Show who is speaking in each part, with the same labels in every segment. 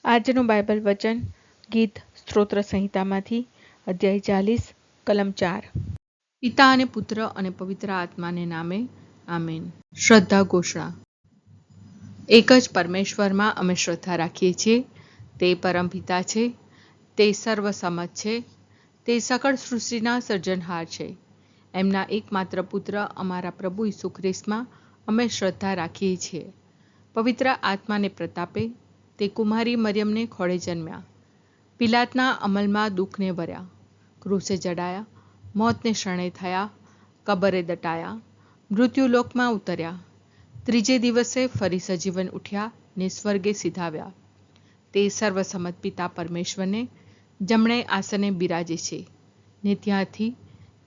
Speaker 1: આજનું બાઇબલ વચન ગીત સ્ત્રોત્ર સંહિતામાંથી અધ્યાય 40 કલમ 4। પિતા અને પુત્ર અને પવિત્ર આત્માને નામે આમેન। શ્રદ્ધા ઘોષણા। એક જ પરમેશ્વરમાં અમે શ્રદ્ધા રાખીએ છીએ। તે પરમપિતા છે, તે સર્વસમત છે, તે સકળ સૃષ્ટિના સર્જનહાર છે। એમના એકમાત્ર પુત્ર અમારા પ્રભુ ઈસુ ખ્રિસ્તમાં અમે શ્રદ્ધા રાખીએ છીએ। પવિત્ર આત્માને પ્રતાપે તે કુમારી મરિયમને ખોળે જન્મ્યા, પિલાતના અમલમાં દુઃખને ભર્યા, ક્રૂસે જડાયા, મોતને શરણે થયા, કબરે દટાયા, મૃત્યુલોકમાં ઉતર્યા, ત્રીજે દિવસે ફરી સજીવન ઉઠ્યા ને સ્વર્ગે સિધાવ્યા। તે સર્વસમત પિતા પરમેશ્વરને જમણે આસને બિરાજે છે ને ત્યાંથી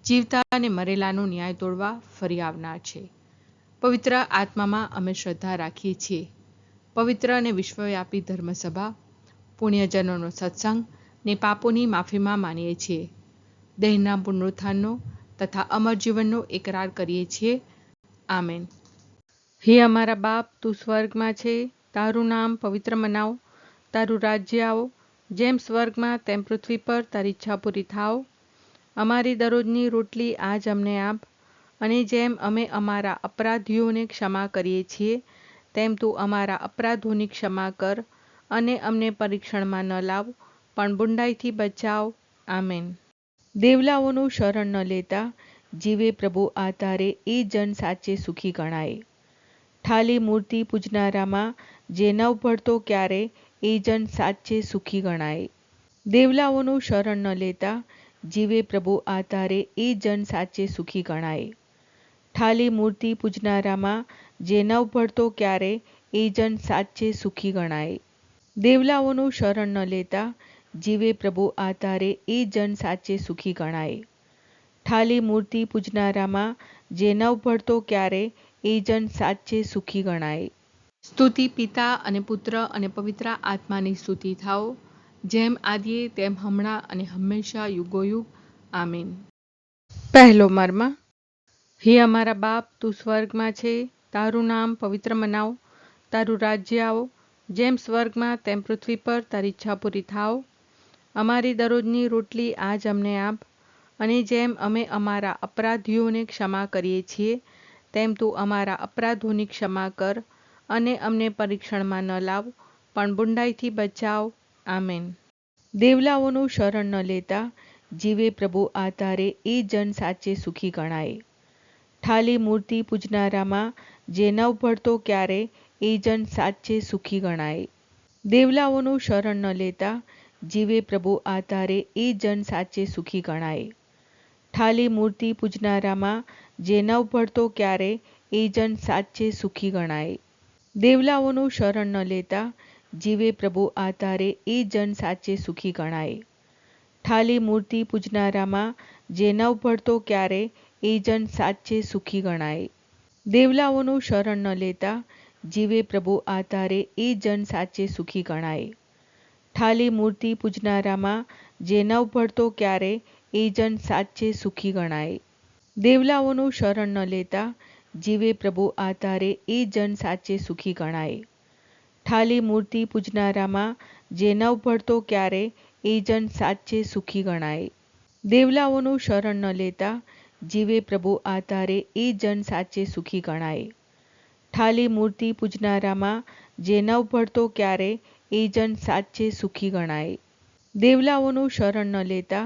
Speaker 1: જીવતા અને મરેલાનો ન્યાય તોડવા ફરી આવનાર છે। પવિત્ર આત્મામાં અમે શ્રદ્ધા રાખીએ છીએ। પવિત્ર અને વિશ્વવ્યાપી ધર્મસભા, પુણ્યજનોનો સત્સંગ ને પાપોની માફીમાં માનીએ છીએ। દેહના પુનરુત્થાનનો તથા અમર જીવનનો એકરાર કરીએ છીએ। આમેન। હે અમારા બાપ, તું સ્વર્ગમાં છે, તારું નામ પવિત્ર મનાવ, તારું રાજ્ય આવો, જેમ સ્વર્ગમાં તેમ પૃથ્વી પર તારી ઈચ્છા પૂરી થાવ। અમારી દરરોજની રોટલી આજ અમને આપ, અને જેમ અમે અમારા અપરાધીઓને ક્ષમા કરીએ છીએ તેમ તું અમારા અપરાધોની ક્ષમા કર, અને અમને પરીક્ષણમાં ન લાવ પણ બુંડાઈથી બચાવ। આમેન। દેવલાઓનું શરણ ન લેતા જીવે પ્રભુ આ તારે એ જન સાચે સુખી ગણાય। ઠાલી મૂર્તિ પૂજનારામાં જે નવ ભળતો ક્યારે એ જન સાચે સુખી ગણાય। દેવલાઓનું શરણ ન લેતા જીવે પ્રભુ આ તારે એ જન સાચે સુખી ગણાય। ઠાલી મૂર્તિ પૂજનારામાં જે નવ ભળતો ક્યારે એ જન સાચે સુખી ગણાય। દેવલાઓનું શરણ ન લેતા જીવે પ્રભુ આ તારે એ જન સાચે સુખી ગણાય। ઠાલી મૂર્તિ પૂજનારામાં જે નવ ભળતો ક્યારે એ જન સાચે સુખી ગણાય। સ્તુતિ પિતા અને પુત્ર અને પવિત્ર આત્માની સ્તુતિ થાઓ, જેમ આદિએ તેમ હમણાં અને હંમેશા યુગોયુગ। આમીન। પહેલો મર્મ। હે અમારા બાપ, તું સ્વર્ગમાં છે, તારું નામ પવિત્ર મનાવ, તારું રાજ્ય આવો, જેમ સ્વર્ગમાં તેમ પૃથ્વી પર તારી ઈચ્છા પૂરી થાવ। અમારી દરરોજની રોટલી આજ અમને આપ, અને જેમ અમે અમારા અપરાધીઓને ક્ષમા કરીએ છીએ તેમ તું અમારા અપરાધોની ક્ષમા કર, અને અમને પરીક્ષણમાં ન લાવ પણ બુંડાઈથી બચાવ। આમેન। દેવલાઓનું શરણ ન લેતા જીવે પ્રભુ આ તારે એ જન સાચે સુખી ગણાય। ઠાલી મૂર્તિ પૂજનારામાં જે નવ ભળતો ક્યારે એ જન સાચે સુખી ગણાય। દેવલાઓનું શરણ ન લેતા જીવે પ્રભુ આ તારે એ જન સાચે સુખી ગણાય। ઠાલી મૂર્તિ પૂજનારામાં જે નવ ભળતો ક્યારે એ જન સાચે સુખી ગણાય। દેવલાઓનું શરણ ન લેતા જીવે પ્રભુ આ તારે એ જન સાચે સુખી ગણાય। ઠાલી મૂર્તિ પૂજનારામાં જે નવ ભળતો ક્યારે એ જન સાચે સુખી ગણાય। દેવલાઓનું શરણ ન લેતા જીવે પ્રભુ આ તારે એ જન સાચે સુખી ગણાય। ઠાલી મૂર્તિ પૂજનારામાં જે નવ ભળતો ક્યારે એ જન સાચે સુખી ગણાય। દેવલાઓનું શરણ ન લેતા જીવે પ્રભુ આ તારે એ જન સાચે સુખી ગણાય। ઠાલી મૂર્તિ પૂજનારામાં જે નવ ભળતો ક્યારે એ જન સાચે સુખી ગણાય। દેવલાઓનું શરણ ન લેતા જીવે પ્રભુ આ તારે એ જન સાચે સુખી ગણાય। ઠાલી મૂર્તિ પૂજનારામાં જે નવ ભળતો ક્યારે એ જન સાચે સુખી ગણાય। દેવલાઓનું શરણ ન લેતા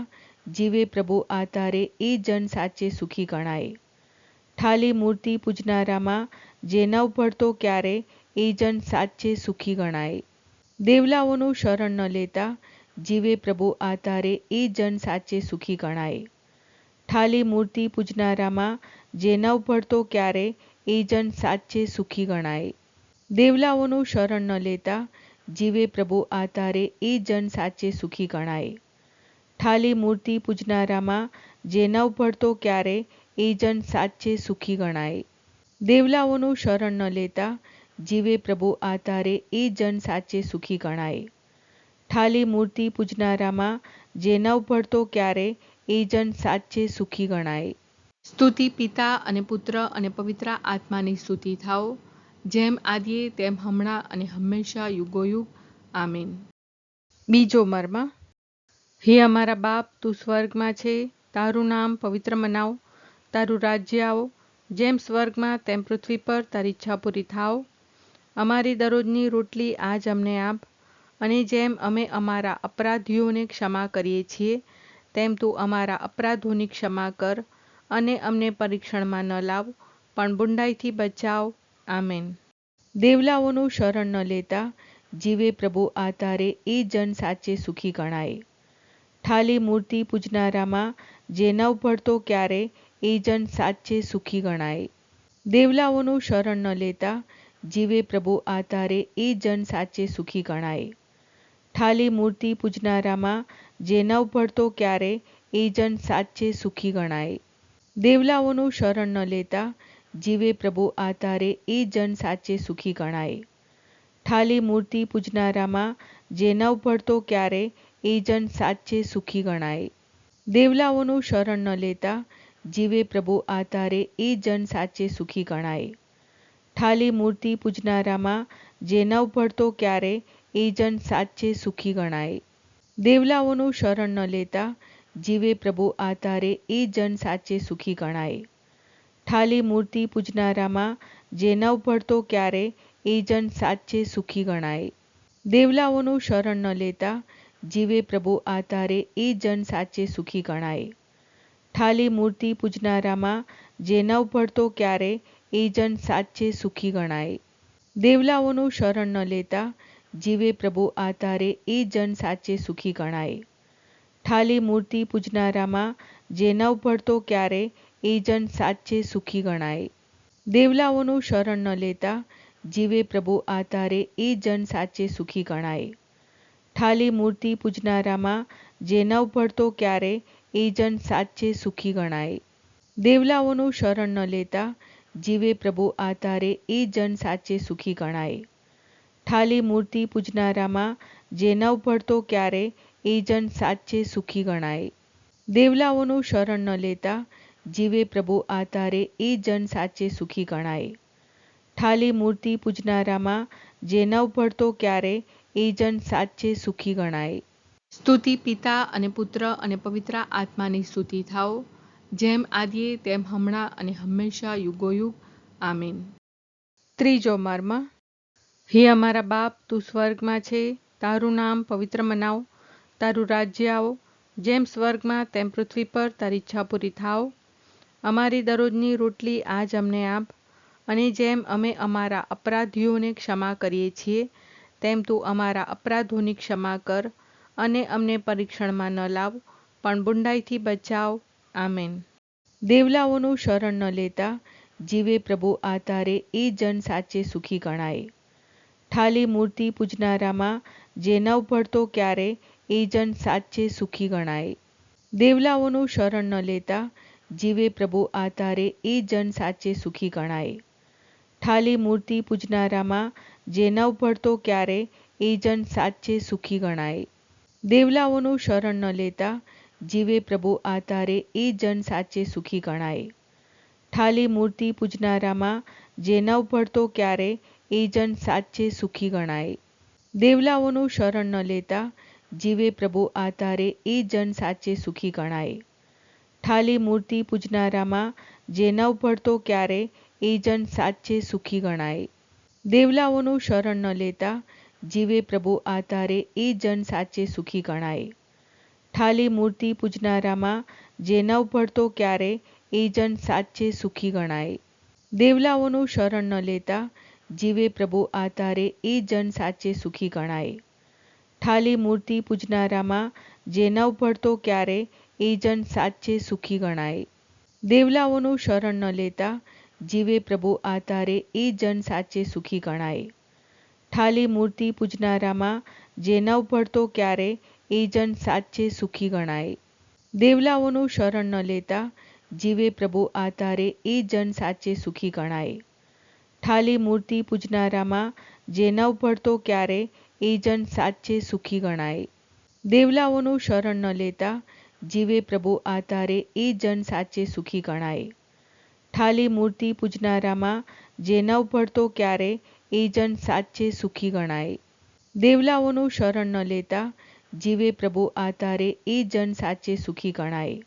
Speaker 1: જીવે પ્રભુ આ તારે એ જન સાચે સુખી ગણાય। ઠાલી મૂર્તિ પૂજનારામાં જે નવ ભળતો ક્યારે એ જન સાચે સુખી ગણાય। દેવલાઓનું શરણ ન લેતા જીવે પ્રભુ આ તારે એ જન સાચે સુખી ગણાય। ઠાલી મૂર્તિ પૂજનારામાં જે નવ ભળતો ક્યારે એ જન સાચે સુખી ગણાય। દેવલાઓનું શરણ ન લેતા જીવે પ્રભુ આ તારે એ જન સાચે સુખી ગણાય। ઠાલી મૂર્તિ પૂજનારામાં જે નવ ભળતો ક્યારે એ જન સાચે સુખી ગણાય। દેવલાઓનું શરણ ન લેતા જીવે પ્રભુ આ તારે એ જન સાચે સુખી ગણાય। ઠાલી મૂર્તિ પૂજનારામાં જે નવ ભળતો ક્યારે એ જન સાચે સુખી ગણાય। સ્તુતિ પિતા અને પુત્ર અને પવિત્ર આત્માની સ્તુતિ થાઓ, જેમ આદિએ તેમ હમણાં અને હંમેશા યુગોયુગ। આમીન। બીજો મર્મ. હે અમારા બાપ, તું સ્વર્ગમાં છે, તારું નામ પવિત્ર મનાવ, તારું રાજ્ય આવો, જેમ સ્વર્ગમાં તેમ પૃથ્વી પર તારી ઈચ્છા પૂરી થાવ. અમારી દરરોજની રોટલી આજ અમને આપ, અને જેમ અમે અમારા અપરાધીઓને ક્ષમા કરીએ છીએ, તેમ તું અમારા અપરાધોની ક્ષમા કર, અને અમને પરીક્ષણમાં ન લાવ, પણ બુંડાઈથી બચાવ. આમેન. દેવલાઓનું શરણ ન લેતા, જીવે પ્રભુ આ તારે, એ જન સાચે સુખી ગણાય. ઠાલી મૂર્તિ પૂજનારામાં જે નવ ભળતો ક્યારે, એ જન સાચે સુખી ગણાય. દેવલાઓનું શરણ ન લેતા, જીવે પ્રભુ આ તારે, એ જન સાચે સુખી ગણાય. ઠાલી મૂર્તિ પૂજનારામાં જે નવ ભળતો ક્યારે, એ જન સાચે સુખી ગણાય. દેવલાઓનું શરણ ન લેતા, જીવે પ્રભુ આ તારે, એ જન સાચે સુખી ગણાય. ઠાલી મૂર્તિ પૂજનારામાં જે નવ ભળતો ક્યારે, એ જન સાચે સુખી ગણાય. દેવલાઓનું શરણ ન લેતા, જીવે પ્રભુ આ તારે, એ જન સાચે સુખી ગણાય. ઠાલી મૂર્તિ પૂજનારામાં જે નવ ભળતો ક્યારે, એ જન સાચે સુખી ગણાય. દેવલાઓનું શરણ ન લેતા, જીવે પ્રભુ આ તારે, એ જન સાચે સુખી ગણાય. ઠાલી મૂર્તિ પૂજનારામાં જે નવ ભળતો ક્યારે, એ જન સાચે સુખી ગણાય. દેવલાઓનું શરણ ન લેતા, જીવે પ્રભુ આ તારે, એ જન સાચે સુખી ગણાય. ઠાલી મૂર્તિ પૂજનારામાં જે નવ ભળતો ક્યારે, એ જન સાચે સુખી ગણાય. દેવલાઓનું શરણ ન લેતા, જીવે પ્રભુ આ તારે, એ જન સાચે સુખી ગણાય. ઠાલી મૂર્તિ પૂજનારામાં જે નવ ભળતો ક્યારે, એ જન સાચે સુખી ગણાય. દેવલાઓનું શરણ ન લેતા, જીવે પ્રભુ આ તારે, એ જન સાચે સુખી ગણાય. ઠાલી મૂર્તિ પૂજનારામાં જે નવ ભળતો ક્યારે, એ જન સાચે સુખી ગણાય. દેવલાઓનું શરણ ન લેતા, જીવે પ્રભુ આ તારે, એ જન સાચે સુખી ગણાય. ઠાલી મૂર્તિ પૂજનારામાં જે નવ ભળતો ક્યારે, એ જન સાચે સુખી ગણાય. દેવલાઓનું શરણ ન લેતા, જીવે પ્રભુ આ તારે, એ જન સાચે સુખી ગણાય. ઠાલી મૂર્તિ પૂજનારામાં જે નવ ભળતો ક્યારે, એ જન સાચે સુખી ગણાય. સ્તુતિ પિતા અને પુત્ર અને પવિત્ર આત્માની સ્તુતિ થાઓ, જેમ આદિએ તેમ હમણાં અને હંમેશા યુગોયુગ. આમીન. ત્રીજો મર્મ. હે અમારા બાપ, તું સ્વર્ગમાં છે, તારું નામ પવિત્ર મનાવ, તારું રાજ્ય આવો, જેમ સ્વર્ગમાં તેમ પૃથ્વી પર તારી ઈચ્છા પૂરી થાવ. અમારી દરરોજની રોટલી આજ અમને આપ, અને જેમ અમે અમારા અપરાધીઓને ક્ષમા કરીએ છીએ, તેમ તું અમારા અપરાધોની ક્ષમા કર, અને અમને પરીક્ષણમાં ન લાવ, પણ બુંડાઈથી બચાવ. આમેન. દેવલાઓનું શરણ ન લેતા, જીવે પ્રભુ આ તારે, એ જન સાચે સુખી ગણાય. ઠાલી મૂર્તિ પૂજનારામાં જે નવ ભળતો ક્યારે, એ જન સાચે સુખી ગણાય. દેવલાઓનું શરણ ન લેતા, જીવે પ્રભુ આ તારે, એ જન સાચે સુખી ગણાય. ઠાલી મૂર્તિ પૂજનારામાં જે નવ ભળતો ક્યારે, એ જન સાચે સુખી ગણાય. દેવલાઓનું શરણ ન લેતા, જીવે પ્રભુ આ તારે, એ જન સાચે સુખી ગણાય. ઠાલી મૂર્તિ પૂજનારામાં જે નવ ભળતો ક્યારે, એ જન સાચે સુખી ગણાય. દેવલાઓનું શરણ ન લેતા, જીવે પ્રભુ આ તારે, એ જન સાચે સુખી ગણાય. ઠાલી મૂર્તિ પૂજનારામાં જે નવ ભળતો ક્યારે, એ જન સાચે સુખી ગણાય. દેવલાઓનું શરણ ન લેતા, જીવે પ્રભુ આ તારે, એ જન સાચે સુખી ગણાય. ઠાલી મૂર્તિ પૂજનારામાં જે નવ ભળતો ક્યારે, એ જન સાચે સુખી ગણાય. દેવલાઓનું શરણ ન લેતા, જીવે પ્રભુ આ તારે, એ જન સાચે સુખી ગણાય. ઠાલી મૂર્તિ પૂજનારામાં જે નવ ભળતો ક્યારે, એ જન સાચે સુખી ગણાય. દેવલાઓનું શરણ ન લેતા, જીવે પ્રભુ આ તારે, એ જન સાચે સુખી ગણાય. ઠાલી મૂર્તિ પૂજનારામાં જે નવ ભળતો ક્યારે, એ જન સાચે સુખી ગણાય. દેવલાઓનું શરણ ન લેતા, જીવે પ્રભુ આ તારે, એ જન સાચે સુખી ગણાય. ઠાલી મૂર્તિ પૂજનારામાં જે નવ ભળતો ક્યારે, એ જન સાચે સુખી ગણાય. દેવલાઓનું શરણ ન લેતા, જીવે પ્રભુ આ તારે, એ જન સાચે સુખી ગણાય. ઠાલી મૂર્તિ પૂજનારામાં જે નવ ભળતો ક્યારે, એ જન સાચે સુખી ગણાય. દેવલાઓનું શરણ ન લેતા, જીવે પ્રભુ આધારે એ જન સાચે સુખી ગણાય.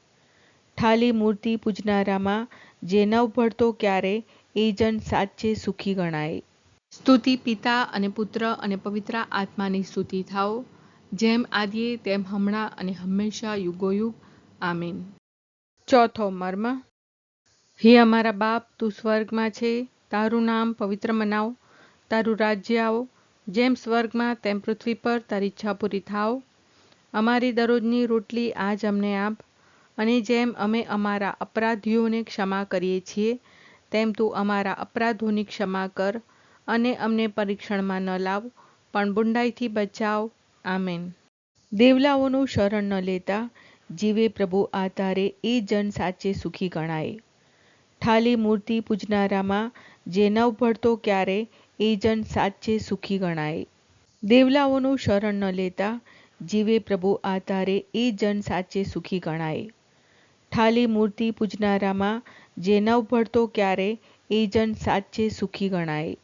Speaker 1: ઠાલી મૂર્તિ પૂજનારામાં જે નવ ભળતો ક્યારે એ જન સાચે સુખી ગણાય. સ્તુતિ પિતા અને પુત્ર અને પવિત્ર આત્માની સ્તુતિ થાઓ, જેમ આદિએ તેમ હમણાં અને હંમેશા યુગોયુગ. આમીન. ચોથો મર્મ. હે અમારા બાપ, તું સ્વર્ગમાં છે, તારું નામ પવિત્ર મનાવ, તારું રાજ્ય આવો, જેમ સ્વર્ગમાં તેમ પૃથ્વી પર તારી ઈચ્છા પૂરી થાવ. અમારી દરરોજની રોટલી આજ અમને આપ, અને જેમ અમે અમારા અપરાધીઓને ક્ષમા કરીએ છીએ, તેમ તું અમારા અપરાધોની ક્ષમા કર, અને અમને પરીક્ષણમાં ન લાવ, પણ બુંડાઈથી બચાવ. આમેન. દેવલાઓનું શરણ ન લેતા, જીવે પ્રભુ આધારે એ જન સાચે સુખી ગણાય. ઠાલી મૂર્તિ પૂજનારામાં જે નવ ભળતો ક્યારે એ જન સાચે સુખી ગણાય. દેવલાઓનું શરણ ન લેતા, જીવે પ્રભુ આધારે એ જન સાચે સુખી ગણાય. ઠાલી મૂર્તિ પૂજનારામાં જે નવ ભળતો ક્યારે એ જન સાચે સુખી ગણાય.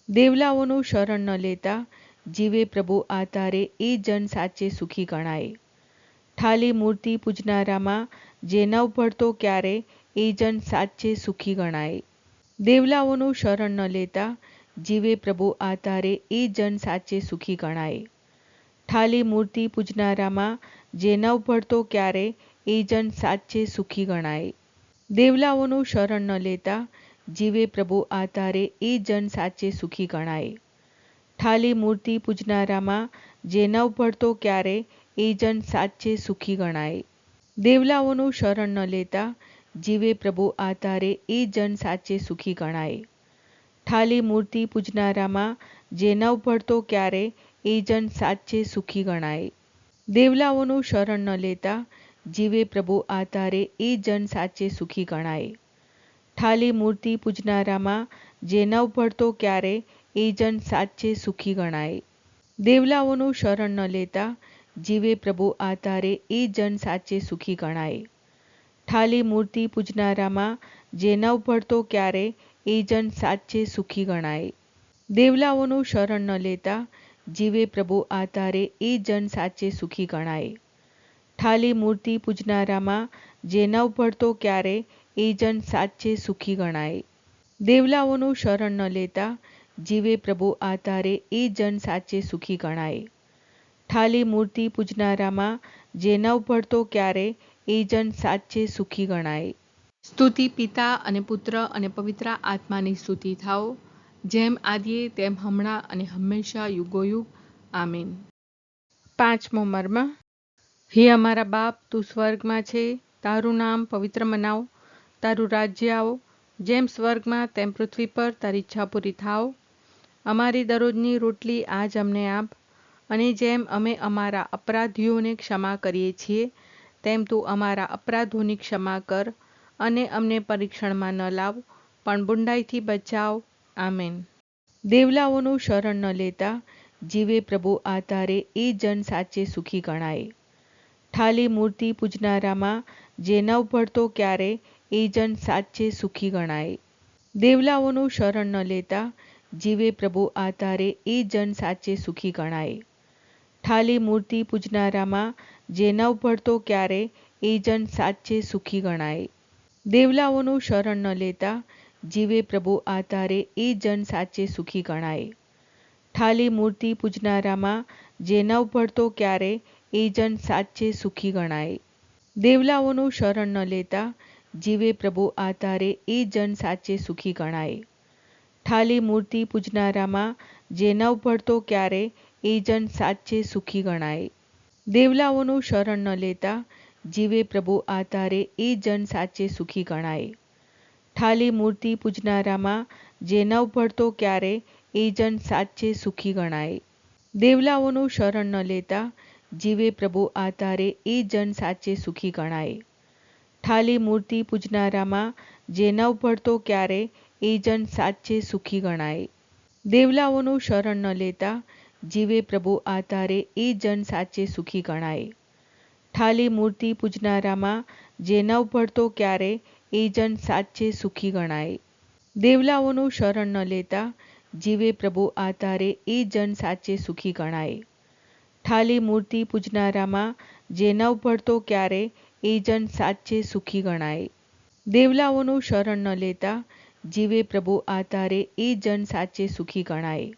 Speaker 1: દેવલાઓનું શરણ ન લેતા, જીવે પ્રભુ આધારે એ જન સાચે સુખી ગણાય. ઠાલી મૂર્તિ પૂજનારામાં જે નવ ભળતો ક્યારે એ જન સાચે સુખી ગણાય. દેવલાઓનું શરણ ન લેતા, જીવે પ્રભુ આધારે એ જન સાચે સુખી ગણાય. ઠાલી મૂર્તિ પૂજનારામાં જે નવ ભળતો ક્યારે એ જન સાચે સુખી ગણાય. દેવલાઓનું શરણ ન લેતા, જીવે પ્રભુ આધારે એ જન સાચે સુખી ગણાય. ઠાલી મૂર્તિ પૂજનારામાં જે નવ ભળતો ક્યારે એ જન સાચે સુખી ગણાય. દેવલાઓનું શરણ ન લેતા, જીવે પ્રભુ આધારે એ જન સાચે સુખી ગણાય. ઠાલી મૂર્તિ પૂજનારામાં જે નવ ભળતો ક્યારે એ જન સાચે સુખી ગણાય. દેવલાઓનું શરણ ન લેતા, જીવે પ્રભુ આધારે એ જન સાચે સુખી ગણાય. ઠાલી મૂર્તિ પૂજનારામાં જે નવ ભળતો ક્યારે એ જન સાચે સુખી ગણાય. દેવલાઓનું શરણ ન લેતા, જીવે પ્રભુ આધારે એ જન સાચે સુખી ગણાય. ઠાલી મૂર્તિ પૂજનારામાં જે નવ ભળતો ક્યારે એ જન સાચે સુખી ગણાય. દેવલાઓનું શરણ ન લેતા, જીવે પ્રભુ આધારે એ જન સાચે સુખી ગણાય. ઠાલી મૂર્તિ પૂજનારામાં જે નવ ભળતો ક્યારે એ જન સાચે સુખી ગણાય. દેવલાઓનું શરણ ન લેતા, જીવે પ્રભુ આધારે એ જન સાચે સુખી ગણાય. ઠાલી મૂર્તિ પૂજનારામાં જે નવ ભળતો ક્યારે એ જન સાચે સુખી ગણાય. સ્તુતિ પિતા અને પુત્ર અને પવિત્ર આત્માની સ્તુતિ થાઓ, જેમ આદિએ તેમ હમણાં અને હંમેશા યુગોયુગ. આમીન. પાંચમો મર્મ. હે અમારા બાપ, તું સ્વર્ગમાં છે, તારું નામ પવિત્ર મનાવ, તારું રાજ્ય આવો, જેમ સ્વર્ગમાં તેમ પૃથ્વી પર તારી ઈચ્છા પૂરી થાવ. અમારી દરરોજની રોટલી આજ અમને આપ, અને જેમ અમે અમારા અપરાધીઓને ક્ષમા કરીએ છીએ, તેમ તું અમારા અપરાધોની ક્ષમા કર, અને અમને પરીક્ષણમાં ન લાવ, પણ બુંડાઈથી બચાવ. આમેન. દેવલાઓનું શરણ ન લેતા, જીવે પ્રભુ આધારે એ જન સાચે સુખી ગણાય. ઠાલી મૂર્તિ પૂજનારામાં જે નવ ભળતો ક્યારે એ જન સાચે સુખી ગણાય. દેવલાઓનું શરણ ન લેતા, જીવે પ્રભુ આધારે એ જન સાચે સુખી ગણાય. ઠાલી મૂર્તિ પૂજનારામાં જે નવ ભળતો ક્યારે એ જન સાચે સુખી ગણાય. દેવલાઓનું શરણ ન લેતા, જીવે પ્રભુ આધારે એ જન સાચે સુખી ગણાય. ઠાલી મૂર્તિ પૂજનારામાં જે નવ ભળતો ક્યારે એ જન સાચે સુખી ગણાય. દેવલાઓનું શરણ ન લેતા, જીવે પ્રભુ આધારે એ જન સાચે સુખી ગણાય. ઠાલી મૂર્તિ પૂજનારામાં જે નવ ભળતો ક્યારે એ જન સાચે સુખી ગણાય. દેવલાઓનું શરણ ન લેતા, જીવે પ્રભુ આધારે એ જન સાચે સુખી ગણાય. ઠાલી મૂર્તિ પૂજનારામાં જે નવ ભળતો ક્યારે એ જન સાચે સુખી ગણાય. દેવલાઓનું શરણ ન લેતા, જીવે પ્રભુ આધારે એ જન સાચે સુખી ગણાય. ઠાલી મૂર્તિ પૂજનારામાં જે નવ ભળતો ક્યારે એ જન સાચે સુખી ગણાય. દેવલાઓનું શરણ ન લેતા, જીવે પ્રભુ આધારે એ જન સાચે સુખી ગણાય. ઠાલી મૂર્તિ પૂજનારામાં જે નવ ભળતો ક્યારે એ જન સાચે સુખી ગણાય. દેવલાઓનું શરણ ન લેતા, જીવે પ્રભુ આધારે એ જન સાચે સુખી ગણાય. ઠાલી મૂર્તિ પૂજનારામાં જે નવ ભળતો ક્યારે એ જન સાચે સુખી ગણાય. દેવલાઓનું શરણ ન લેતા જીવે પ્રભુ આધારે એ જન સાચે સુખી ગણાય.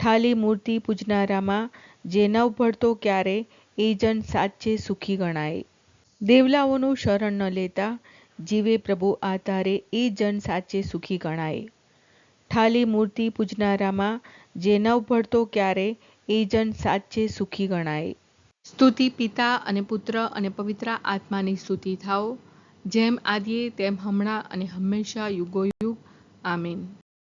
Speaker 1: ઠાલી મૂર્તિ પૂજનારામાં જે નવ ભળતો ક્યારે એ જન સાચે સુખી ગણાય. દેવલાઓનું શરણ ન લેતા જીવે પ્રભુ આધારે એ જન સાચે સુખી ગણાય. ઠાલી મૂર્તિ પૂજનારામાં જે નવ ભળતો ક્યારે એ જન સાચે સુખી ગણાય. સ્તુતિ પિતા અને પુત્ર અને પવિત્ર આત્માની સ્તુતિ થાઓ, જેમ આદિએ તેમ હમણાં અને હંમેશા યુગોયુગ. આમીન.